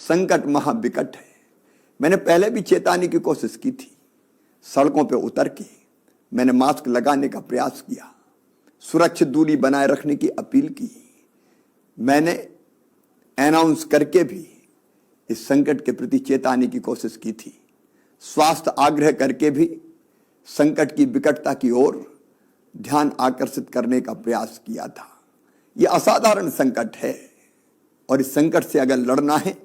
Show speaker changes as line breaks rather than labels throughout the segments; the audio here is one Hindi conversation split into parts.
संकट महाविकट है। मैंने पहले भी चेताने की कोशिश की थी। सड़कों पे उतर के मैंने मास्क लगाने का प्रयास किया, सुरक्षित दूरी बनाए रखने की अपील की। मैंने अनाउंस करके भी इस संकट के प्रति चेताने की कोशिश की थी। स्वास्थ्य आग्रह करके भी संकट की विकटता की ओर ध्यान आकर्षित करने का प्रयास किया था। यह असाधारण संकट है और इस संकट से अगर लड़ना है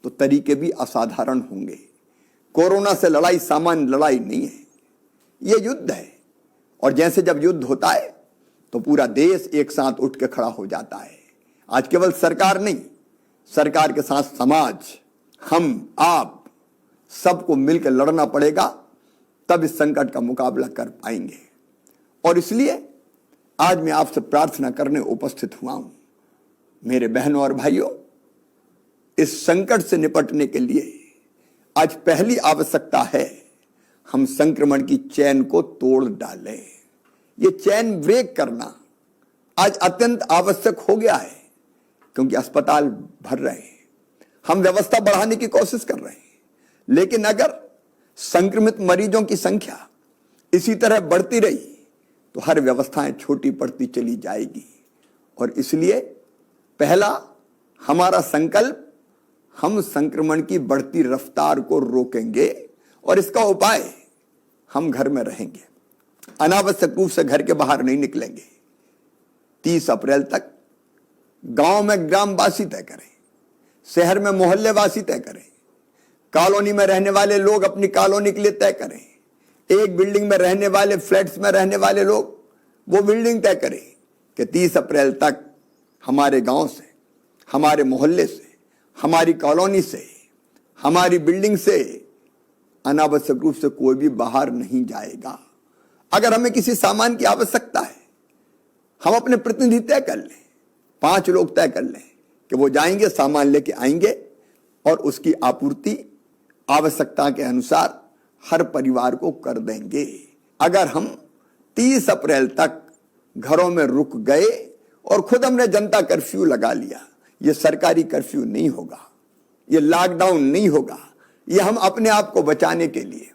तो तरीके भी असाधारण होंगे। कोरोना से लड़ाई सामान्य लड़ाई नहीं है, यह युद्ध है। और जैसे जब युद्ध होता है तो पूरा देश एक साथ उठ के खड़ा हो जाता है। आज केवल सरकार नहीं, सरकार के साथ समाज, हम, आप सबको मिलकर लड़ना पड़ेगा, तब इस संकट का मुकाबला कर पाएंगे। और इसलिए आज मैं आपसे प्रार्थना करने उपस्थित हुआ हूं। मेरे बहनों और भाइयों, इस संकट से निपटने के लिए आज पहली आवश्यकता है हम संक्रमण की चेन को तोड़ डालें। ये चेन ब्रेक करना आज अत्यंत आवश्यक हो गया है, क्योंकि अस्पताल भर रहे हैं, हम व्यवस्था बढ़ाने की कोशिश कर रहे हैं, लेकिन अगर संक्रमित मरीजों की संख्या इसी तरह बढ़ती रही तो हर व्यवस्थाएं छोटी पड़ती चली जाएगी। और इसलिए पहला हमारा संकल्प, हम संक्रमण की बढ़ती रफ्तार को रोकेंगे और इसका उपाय हम घर में रहेंगे, अनावश्यक रूप से घर के बाहर नहीं निकलेंगे। 30 अप्रैल तक गांव में ग्रामवासी तय करें, शहर में मोहल्लेवासी तय करें, कॉलोनी में रहने वाले लोग अपनी कॉलोनी के लिए तय करें, एक बिल्डिंग में रहने वाले, फ्लैट्स में रहने वाले लोग वो बिल्डिंग तय करें कि 30 अप्रैल तक हमारे गांव से, हमारे मोहल्ले से, हमारी कॉलोनी से, हमारी बिल्डिंग से अनावश्यक रूप से कोई भी बाहर नहीं जाएगा। अगर हमें किसी सामान की आवश्यकता है, हम अपने प्रतिनिधि तय कर लें, 5 लोग तय कर लें कि वो जाएंगे, सामान लेके आएंगे और उसकी आपूर्ति आवश्यकता के अनुसार हर परिवार को कर देंगे। अगर हम 30 अप्रैल तक घरों में रुक गए और खुद हमने जनता कर्फ्यू लगा लिया, यह सरकारी कर्फ्यू नहीं होगा, यह लॉकडाउन नहीं होगा, यह हम अपने आप को बचाने के लिए,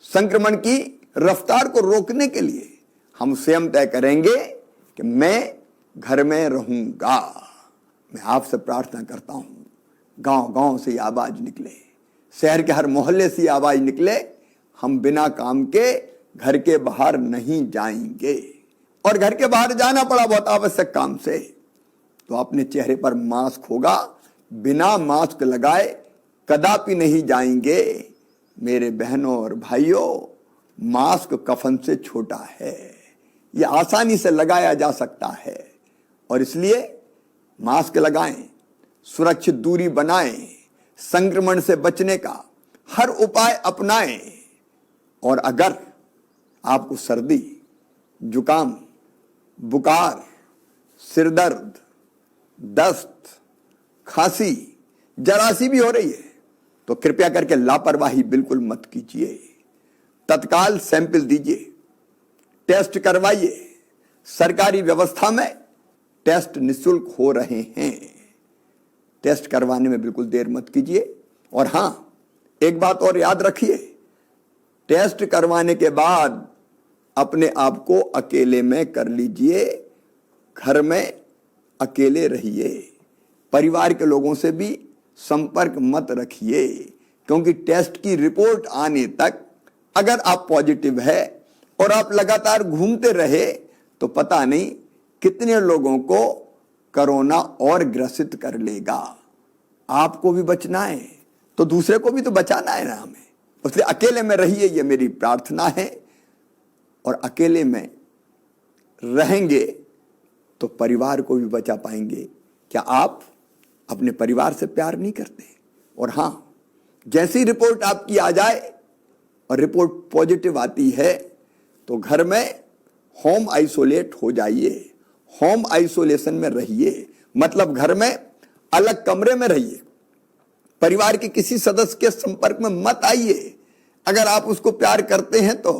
संक्रमण की रफ्तार को रोकने के लिए हम स्वयं तय करेंगे कि मैं घर में रहूंगा। मैं आपसे प्रार्थना करता हूं, गांव गांव से ये आवाज निकले, शहर के हर मोहल्ले से ये आवाज निकले, हम बिना काम के घर के बाहर नहीं जाएंगे। और घर के बाहर जाना पड़ा बहुत आवश्यक काम से, तो अपने चेहरे पर मास्क होगा, बिना मास्क लगाए कदापि नहीं जाएंगे। मेरे बहनों और भाइयों, मास्क कफन से छोटा है, यह आसानी से लगाया जा सकता है। और इसलिए मास्क लगाएं, सुरक्षित दूरी बनाएं, संक्रमण से बचने का हर उपाय अपनाएं। और अगर आपको सर्दी, जुकाम, बुखार, सिरदर्द, दस्त, खांसी जरा सी भी हो रही है तो कृपया करके लापरवाही बिल्कुल मत कीजिए। तत्काल सैंपल दीजिए, टेस्ट करवाइए। सरकारी व्यवस्था में टेस्ट निःशुल्क हो रहे हैं, टेस्ट करवाने में बिल्कुल देर मत कीजिए। और हां, एक बात और याद रखिए, टेस्ट करवाने के बाद अपने आप को अकेले में कर लीजिए, घर में अकेले रहिए, परिवार के लोगों से भी संपर्क मत रखिए, क्योंकि टेस्ट की रिपोर्ट आने तक अगर आप पॉजिटिव है और आप लगातार घूमते रहे तो पता नहीं कितने लोगों को कोरोना और ग्रसित कर लेगा। आपको भी बचना है तो दूसरे को भी तो बचाना है ना हमें, इसलिए अकेले में रहिए, ये मेरी प्रार्थना है। और अकेले में रहेंगे तो परिवार को भी बचा पाएंगे। क्या आप अपने परिवार से प्यार नहीं करते? और हां, जैसी रिपोर्ट आपकी आ जाए और रिपोर्ट पॉजिटिव आती है तो घर में होम आइसोलेट हो जाइए, होम आइसोलेशन में रहिए, मतलब घर में अलग कमरे में रहिए, परिवार के किसी सदस्य के संपर्क में मत आइए। अगर आप उसको प्यार करते हैं तो,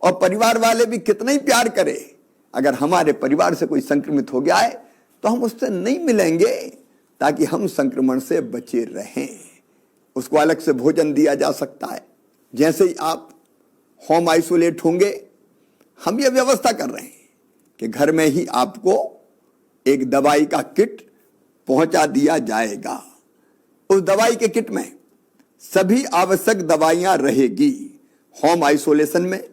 और परिवार वाले भी कितना ही प्यार करें, अगर हमारे परिवार से कोई संक्रमित हो गया है तो हम उससे नहीं मिलेंगे, ताकि हम संक्रमण से बचे रहें। उसको अलग से भोजन दिया जा सकता है। जैसे ही आप होम आइसोलेट होंगे, हम ये व्यवस्था कर रहे हैं कि घर में ही आपको एक दवाई का किट पहुंचा दिया जाएगा। उस दवाई के किट में सभी आवश्यक दवाइयां रहेगी। होम आइसोलेशन में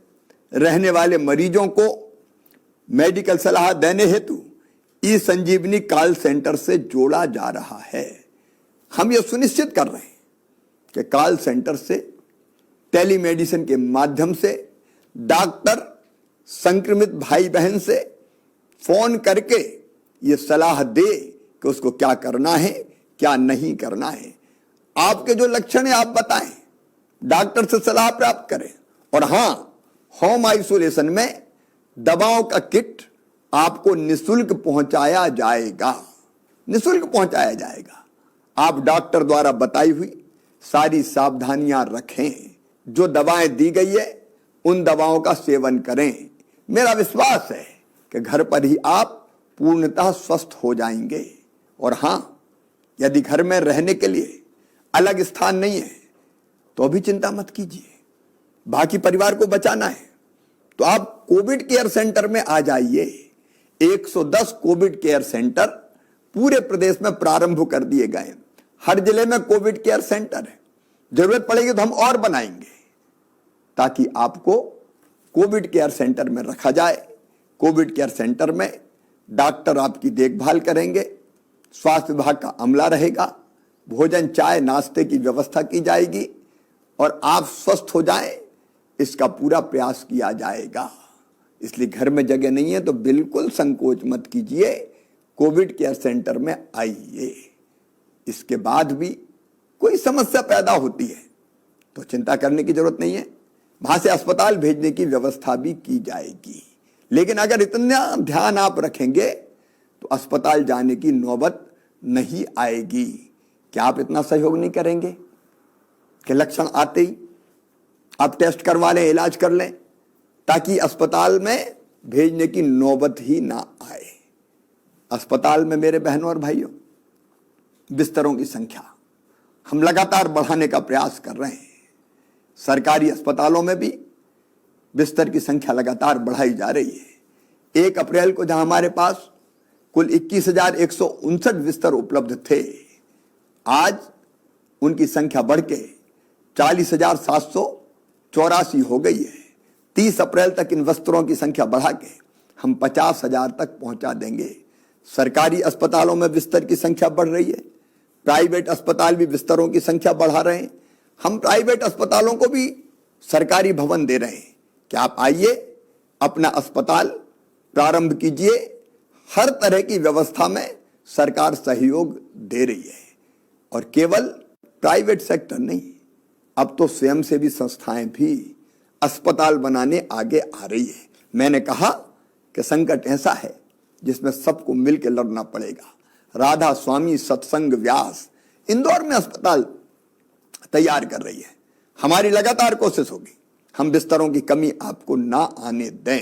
रहने वाले मरीजों को मेडिकल सलाह देने हेतु ई संजीवनी कॉल सेंटर से जोड़ा जा रहा है। हम यह सुनिश्चित कर रहे हैं कि कॉल सेंटर से टेलीमेडिसिन के माध्यम से डॉक्टर संक्रमित भाई बहन से फोन करके ये सलाह दे कि उसको क्या करना है, क्या नहीं करना है। आपके जो लक्षण है आप बताएं, डॉक्टर से सलाह प्राप्त करें। और हां, होम आइसोलेशन में दवाओं का किट आपको निःशुल्क पहुंचाया जाएगा। निःशुल्क पहुंचाया जाएगा। आप डॉक्टर द्वारा बताई हुई सारी सावधानियां रखें। जो दवाएं दी गई है उन दवाओं का सेवन करें। मेरा विश्वास है कि घर पर ही आप पूर्णतः स्वस्थ हो जाएंगे। और हां, यदि घर में रहने के लिए अलग स्थान नहीं है तो भी चिंता मत कीजिए। बाकी परिवार को बचाना है तो आप कोविड केयर सेंटर में आ जाइए। 110 कोविड केयर सेंटर पूरे प्रदेश में प्रारंभ कर दिए गए। हर जिले में कोविड केयर सेंटर है। जरूरत पड़ेगी तो हम और बनाएंगे ताकि आपको कोविड केयर सेंटर में रखा जाए। कोविड केयर सेंटर में डॉक्टर आपकी देखभाल करेंगे, स्वास्थ्य विभाग का अमला रहेगा, भोजन चाय नाश्ते की व्यवस्था की जाएगी और आप स्वस्थ हो जाएं, इसका पूरा प्रयास किया जाएगा। इसलिए घर में जगह नहीं है तो बिल्कुल संकोच मत कीजिए, कोविड केयर सेंटर में आइए। इसके बाद भी कोई समस्या पैदा होती है तो चिंता करने की जरूरत नहीं है, वहां से अस्पताल भेजने की व्यवस्था भी की जाएगी। लेकिन अगर इतना ध्यान आप रखेंगे तो अस्पताल जाने की नौबत नहीं आएगी। क्या आप इतना सहयोग नहीं करेंगे कि लक्षण आते ही आप टेस्ट करवा लें, इलाज कर लें, ताकि अस्पताल में भेजने की नौबत ही ना आए। अस्पताल में मेरे बहनों और भाइयों, बिस्तरों की संख्या हम लगातार बढ़ाने का प्रयास कर रहे हैं। सरकारी अस्पतालों में भी बिस्तर की संख्या लगातार बढ़ाई जा रही है। 1 अप्रैल को जहां हमारे पास कुल 21,159 बिस्तर उपलब्ध थे, आज उनकी संख्या बढ़ के 40,784 हो गई है। 30 अप्रैल तक इन बिस्तरों की संख्या बढ़ा के हम 50,000 तक पहुंचा देंगे। सरकारी अस्पतालों में बिस्तर की संख्या बढ़ रही है, प्राइवेट अस्पताल भी बिस्तरों की संख्या बढ़ा रहे हैं। हम प्राइवेट अस्पतालों को भी सरकारी भवन दे रहे हैं कि आप आइए, अपना अस्पताल प्रारंभ कीजिए। हर तरह की व्यवस्था में सरकार सहयोग दे रही है। और केवल प्राइवेट सेक्टर नहीं, अब तो स्वयंसेवी संस्थाएं भी अस्पताल बनाने आगे आ रही है। मैंने कहा कि संकट ऐसा है जिसमें सबको मिलकर लड़ना पड़ेगा। राधा स्वामी सत्संग व्यास इंदौर में अस्पताल तैयार कर रही है। हमारी लगातार कोशिश होगी हम बिस्तरों की कमी आपको ना आने दें।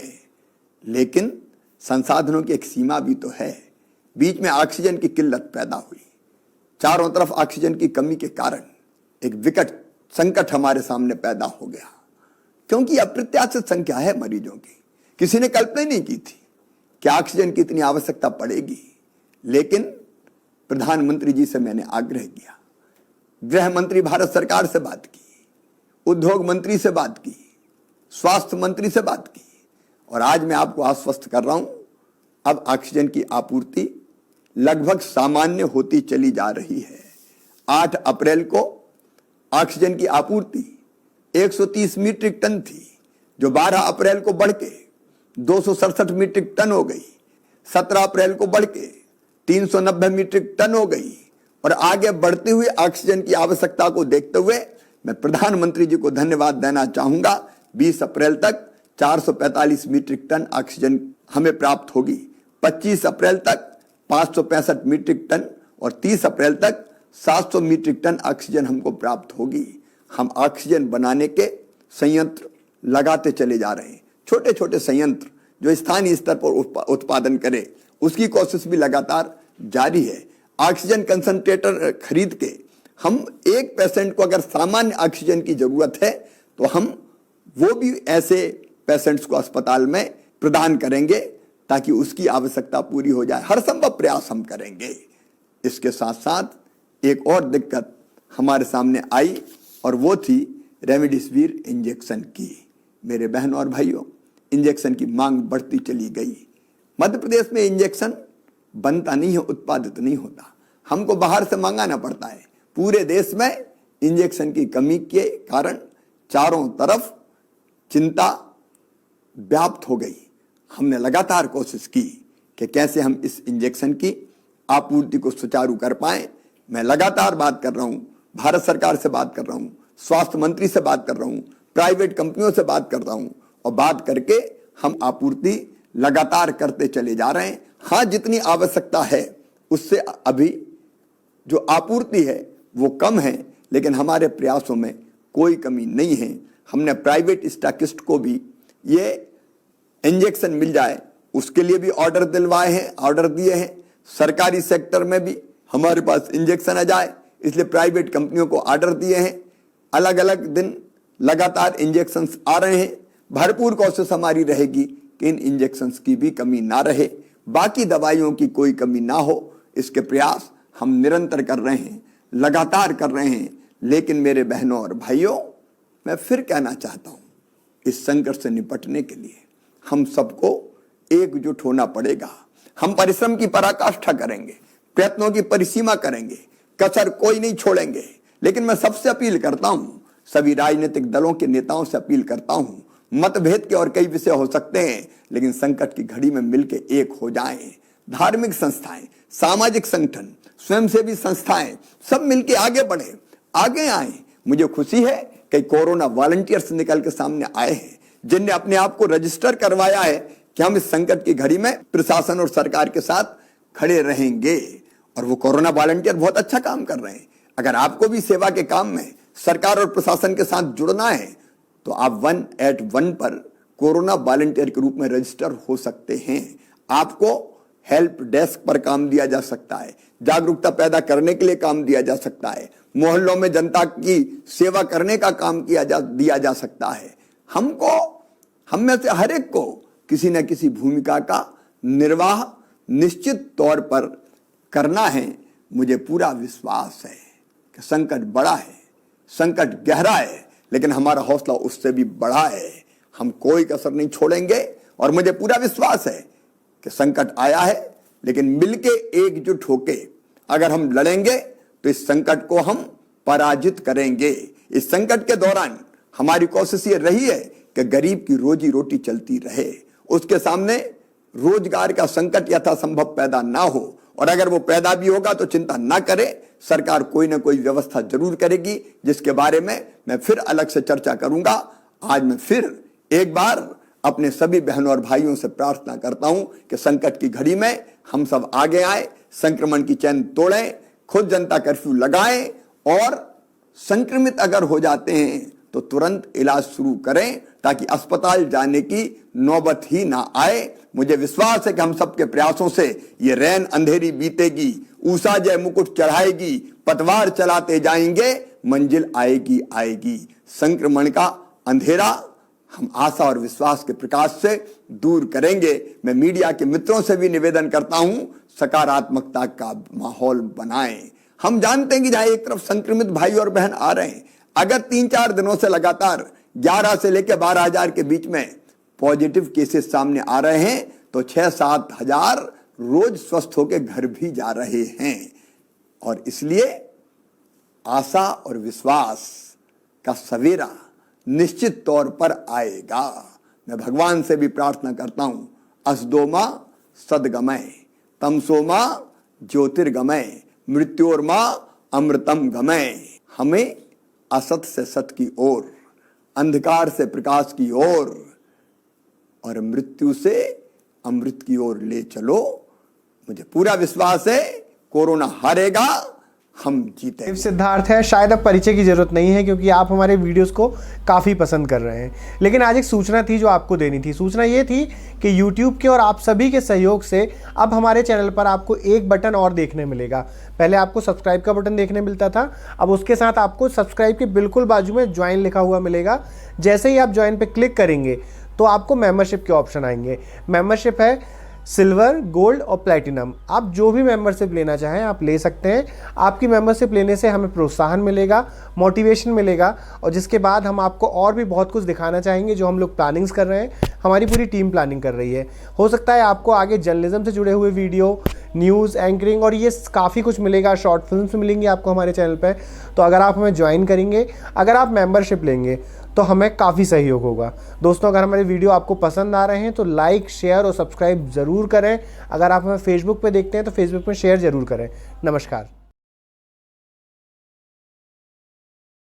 लेकिन संसाधनों की एक सीमा भी तो है। बीच में ऑक्सीजन की किल्लत पैदा हुई, चारों तरफ ऑक्सीजन की कमी के कारण एक विकट संकट हमारे सामने पैदा हो गया। क्योंकि अप्रत्याशित संख्या है मरीजों की, किसी ने कल्पना नहीं की थी कि ऑक्सीजन की इतनी आवश्यकता पड़ेगी। लेकिन प्रधानमंत्री जी से मैंने आग्रह किया, गृह मंत्री भारत सरकार से बात की, उद्योग मंत्री से बात की, स्वास्थ्य मंत्री से बात की, और आज मैं आपको आश्वस्त कर रहा हूं, अब ऑक्सीजन की आपूर्ति लगभग सामान्य होती चली जा रही है। 8 अप्रैल को ऑक्सीजन की आपूर्ति 130 मीट्रिक टन थी, जो 12 अप्रैल को बढ़ के 267 मीट्रिक टन हो गई। 17 अप्रैल को बढ़ के 390 मीट्रिक टन हो गई। और आगे बढ़ते हुए ऑक्सीजन की आवश्यकता को देखते हुए मैं प्रधानमंत्री जी को धन्यवाद देना चाहूंगा। 20 अप्रैल तक 445 मीट्रिक टन ऑक्सीजन हमें प्राप्त होगी, 25 अप्रैल तक 565 मीट्रिक टन और 30 अप्रैल तक 700 मीट्रिक टन ऑक्सीजन हमको प्राप्त होगी। हम ऑक्सीजन बनाने के संयंत्र लगाते चले जा रहे हैं। छोटे छोटे संयंत्र जो स्थानीय स्तर पर उत्पादन करें, उसकी कोशिश भी लगातार जारी है। ऑक्सीजन कंसंट्रेटर खरीद के हम एक पेशेंट को अगर सामान्य ऑक्सीजन की जरूरत है तो हम वो भी ऐसे पेशेंट्स को अस्पताल में प्रदान करेंगे ताकि उसकी आवश्यकता पूरी हो जाए। हर संभव प्रयास हम करेंगे। इसके साथ साथ एक और दिक्कत हमारे सामने आई और वो थी रेमडेसिविर इंजेक्शन की। मेरे बहन और भाइयों, इंजेक्शन की मांग बढ़ती चली गई। मध्य प्रदेश में इंजेक्शन बनता नहीं है, उत्पादित नहीं होता, हमको बाहर से मंगाना पड़ता है। पूरे देश में इंजेक्शन की कमी के कारण चारों तरफ चिंता व्याप्त हो गई। हमने लगातार कोशिश की कि कैसे हम इस इंजेक्शन की आपूर्ति को सुचारू कर पाएं। मैं लगातार बात कर रहा हूं, भारत सरकार से बात कर रहा हूं, स्वास्थ्य मंत्री से बात कर रहा हूं, प्राइवेट कंपनियों से बात कर रहा हूं और बात करके हम आपूर्ति लगातार करते चले जा रहे हैं। हाँ, जितनी आवश्यकता है उससे अभी जो आपूर्ति है वो कम है, लेकिन हमारे प्रयासों में कोई कमी नहीं है। हमने प्राइवेट स्टॉकिस्ट को भी ये इंजेक्शन मिल जाए उसके लिए भी ऑर्डर दिलवाए हैं, ऑर्डर दिए हैं। सरकारी सेक्टर में भी हमारे पास इंजेक्शन आ जाए इसलिए प्राइवेट कंपनियों को ऑर्डर दिए हैं। अलग अलग दिन लगातार इंजेक्शंस आ रहे हैं। भरपूर कोशिश हमारी रहेगी कि इन इंजेक्शंस की भी कमी ना रहे, बाकी दवाइयों की कोई कमी ना हो। इसके प्रयास हम निरंतर कर रहे हैं, लगातार कर रहे हैं। लेकिन मेरे बहनों और भाइयों, मैं फिर कहना चाहता हूं, इस संकट से निपटने के लिए हम सबको एकजुट होना पड़ेगा। हम परिश्रम की पराकाष्ठा करेंगे, प्रयत्नों की परिसीमा करेंगे, कसर कोई नहीं छोड़ेंगे। लेकिन मैं सबसे अपील करता हूं, सभी राजनीतिक दलों के नेताओं से अपील करता हूं, मतभेद के और कई विषय हो सकते हैं, लेकिन संकट की घड़ी में मिलकर एक हो जाएं। धार्मिक संस्थाएं, सामाजिक संगठन, स्वयंसेवी संस्थाएं सब मिलकर आगे बढ़े, आगे आए। मुझे खुशी है कि कोरोना वॉलंटियर्स निकल के सामने आए हैं, जिनने अपने आप को रजिस्टर करवाया है कि हम इस संकट की घड़ी में प्रशासन और सरकार के साथ खड़े रहेंगे। और वो कोरोना वॉलंटियर बहुत अच्छा काम कर रहे हैं। अगर आपको भी सेवा के काम में सरकार और प्रशासन के साथ जुड़ना है तो आप 181 पर कोरोना वॉलंटियर के रूप में रजिस्टर हो सकते हैं। आपको हेल्प डेस्क पर काम दिया जा सकता है, जागरूकता पैदा करने के लिए काम दिया जा सकता है, मोहल्लों में जनता की सेवा करने का काम दिया जा सकता है। हम में से हर एक को किसी न किसी भूमिका का निर्वाह निश्चित तौर पर करना है। मुझे पूरा विश्वास है कि संकट बड़ा है, संकट गहरा है, लेकिन हमारा हौसला उससे भी बड़ा है। हम कोई कसर नहीं छोड़ेंगे और मुझे पूरा विश्वास है कि संकट आया है, लेकिन मिलके एकजुट होके अगर हम लड़ेंगे तो इस संकट को हम पराजित करेंगे। इस संकट के दौरान हमारी कोशिश ये रही है कि गरीब की रोजी रोटी चलती रहे, उसके सामने रोजगार का संकट यथासंभव पैदा ना हो, और अगर वो पैदा भी होगा तो चिंता ना करे, सरकार कोई ना कोई व्यवस्था जरूर करेगी, जिसके बारे में मैं फिर अलग से चर्चा करूंगा। आज मैं फिर एक बार अपने सभी बहनों और भाइयों से प्रार्थना करता हूं कि संकट की घड़ी में हम सब आगे आए, संक्रमण की चैन तोड़ें, खुद जनता कर्फ्यू लगाएं और संक्रमित अगर हो जाते हैं तो तुरंत इलाज शुरू करें ताकि अस्पताल जाने की नौबत ही ना आए। मुझे विश्वास है कि हम सबके प्रयासों से ये रैन अंधेरी बीतेगी, ऊषा जय मुकुट चढ़ाएगी, पतवार चलाते जाएंगे, मंजिल आएगी आएगी। संक्रमण का अंधेरा हम आशा और विश्वास के प्रकाश से दूर करेंगे। मैं मीडिया के मित्रों से भी निवेदन करता हूं, सकारात्मकता का माहौल बनाएं। हम जानते हैं कि जहां एक तरफ संक्रमित भाई और बहन आ रहे हैं, अगर 3-4 दिनों से लगातार 11 से लेकर 12,000 के बीच में पॉजिटिव केसेस सामने आ रहे हैं तो 6-7 हजार रोज स्वस्थ होकर घर भी जा रहे हैं। और इसलिए आशा और विश्वास का सवेरा निश्चित तौर पर आएगा। मैं भगवान से भी प्रार्थना करता हूं, असदोमा सदगमय, तमसोमा ज्योतिर्गमय, मृत्योर्मा अमृतम गमय। हमें असत से सत की ओर, अंधकार से प्रकाश की ओर और मृत्यु से अमृत की ओर ले चलो। मुझे पूरा विश्वास है कोरोना हारेगा, हम जीते।
सिद्धार्थ है, शायद अब परिचय की जरूरत नहीं है क्योंकि आप हमारे वीडियोस को काफ़ी पसंद कर रहे हैं। लेकिन आज एक सूचना थी जो आपको देनी थी। सूचना ये थी कि YouTube के और आप सभी के सहयोग से अब हमारे चैनल पर आपको एक बटन और देखने मिलेगा। पहले आपको सब्सक्राइब का बटन देखने मिलता था, अब उसके साथ आपको सब्सक्राइब के बिल्कुल बाजू में ज्वाइन लिखा हुआ मिलेगा। जैसे ही आप ज्वाइन पे क्लिक करेंगे तो आपको मेंबरशिप के ऑप्शन आएंगे। मेंबरशिप है सिल्वर, गोल्ड और प्लैटिनम। आप जो भी मेंबरशिप लेना चाहें आप ले सकते हैं। आपकी मेंबरशिप लेने से हमें प्रोत्साहन मिलेगा, मोटिवेशन मिलेगा और जिसके बाद हम आपको और भी बहुत कुछ दिखाना चाहेंगे जो हम लोग प्लानिंग्स कर रहे हैं। हमारी पूरी टीम प्लानिंग कर रही है। हो सकता है आपको आगे जर्नलिज्म से जुड़े हुए वीडियो, न्यूज़ एंकरिंग और ये काफ़ी कुछ मिलेगा। शॉर्ट फिल्म्स मिलेंगी आपको हमारे चैनल पर। तो अगर आप हमें ज्वाइन करेंगे, अगर आप मेंबरशिप लेंगे तो हमें काफ़ी सहयोग होगा। दोस्तों, अगर हमारे वीडियो आपको पसंद आ रहे हैं तो लाइक, शेयर और सब्सक्राइब ज़रूर करें। अगर आप हमें फेसबुक पे देखते हैं तो फेसबुक पे शेयर ज़रूर करें। नमस्कार।